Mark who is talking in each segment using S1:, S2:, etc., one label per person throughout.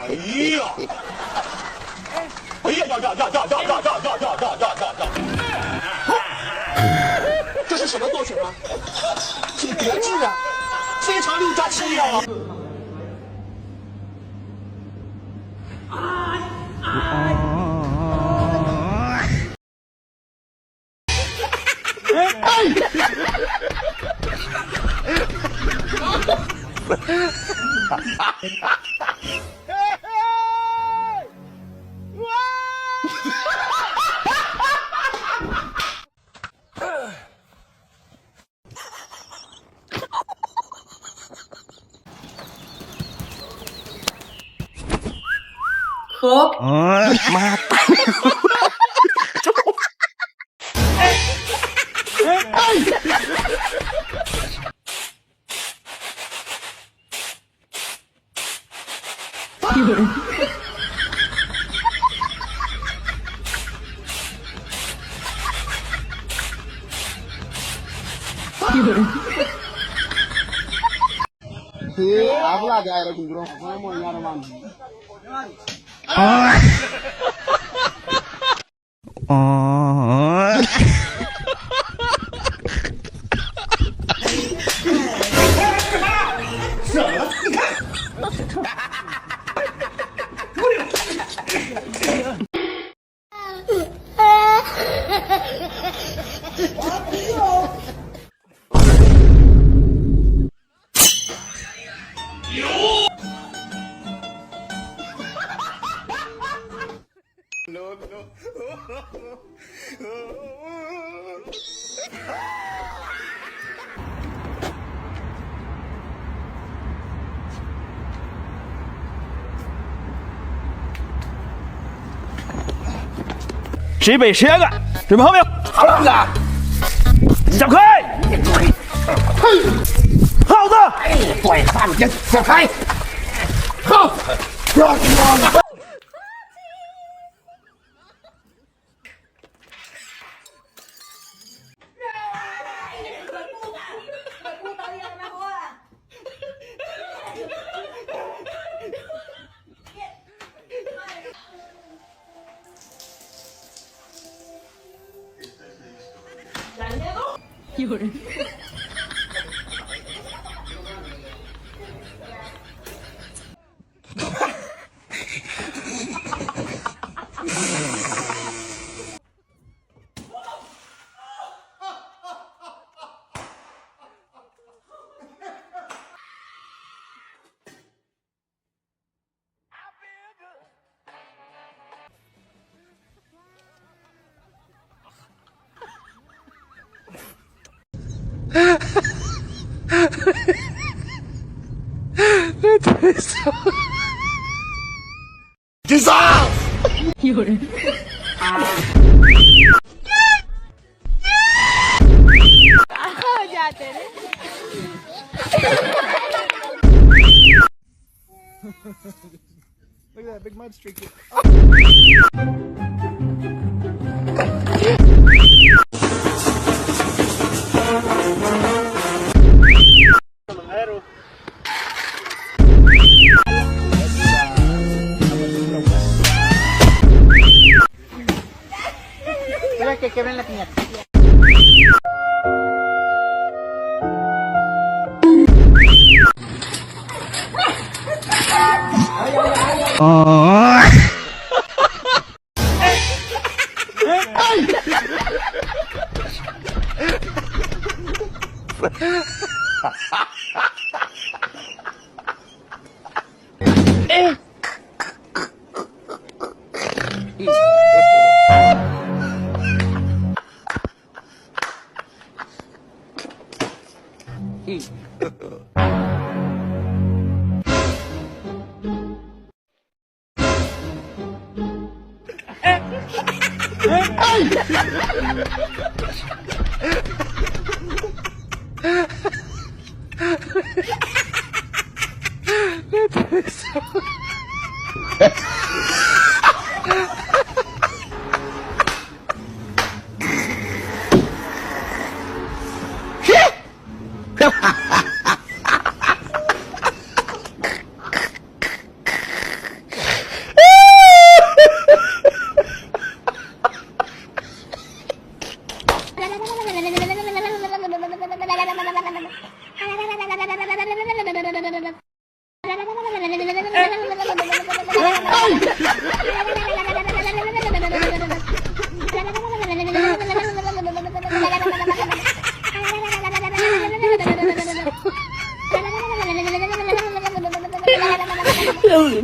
S1: 哎呀！哎呀呀呀呀呀呀呀呀！这是什么作品啊？挺别致啊，非常六加七啊！Khớp. Ma
S2: habla de aire con grosso, vamos a llamar a
S1: 谁背谁干，准备好没有？好了，小开，耗子，
S2: 对，放人，走开，好，
S3: 有人。
S1: 举手。
S3: 有人。
S2: Look at that big mud streak. Que ven la piñata.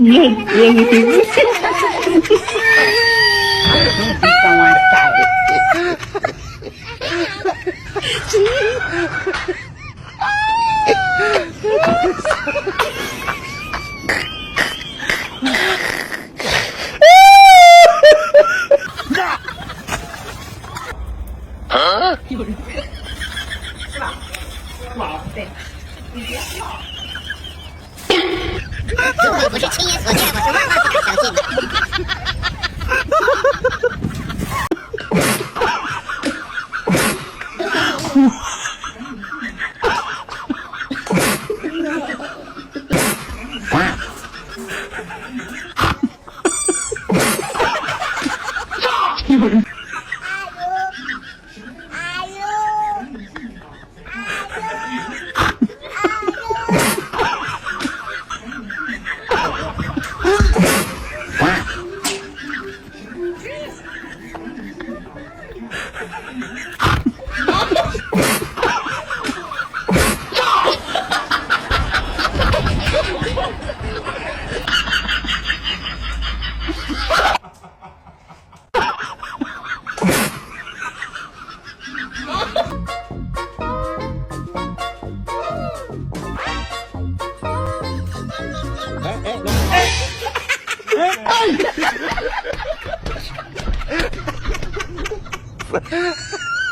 S3: 有人，
S4: 如果不是亲眼所见，我是万万不可相信的。
S3: 有人，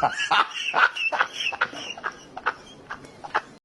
S2: 哈哈。